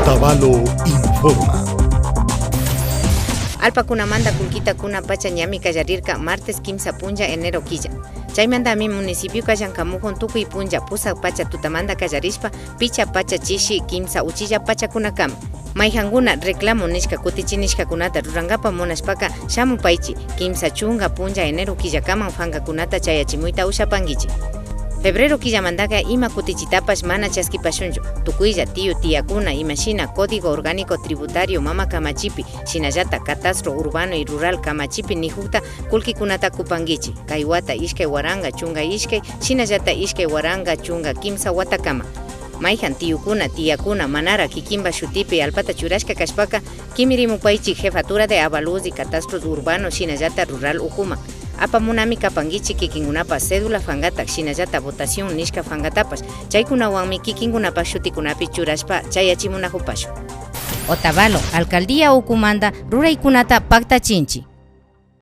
Otavalo informa. Alpakunamanta kullkita pacha ñami kallarirka martes 15 punlla enero quilla. Chaymanta mi municipio kallankamujon tukuy punlla pusa pacha tutamanta kallarishpa picha pacha chishi 15 uchilla pachakunakama. Mayjankuna reclamo nishka kutichinishkakunata rurangapa munashpaka shamupaychi 15 chunga punlla enero quillakaman fankakunata chayachimuyta ushapankichik. Febrero killamantaka ima kutichitapash mana chaskipashunchu. Tukuylla tiyakuna imashina Código Orgánico Tributario mama kamachipi shinallata catastro urbano y rural kamachipi nijukta kullkikunata kupankichik. Kay wata ishkay waranga chunga ishkay shinallata ishkay waranga chunga 15 watakama. Mayjan tiyakuna manara kikinba shutipi alpata churashka kashpaka kimirimupaychik jefatura de avalúos y catastros urbanos shinallata rural ukuma. Apamunami kapankichik kikinkunapas cédula fangatak shinallata votación nishka fangatapash chaykunawanmi kikinkunapas shutikunapi churashpa chayachimunajupashun. Otavalo, Alcaldía Ucumanta, ruraykunata paktachinchi.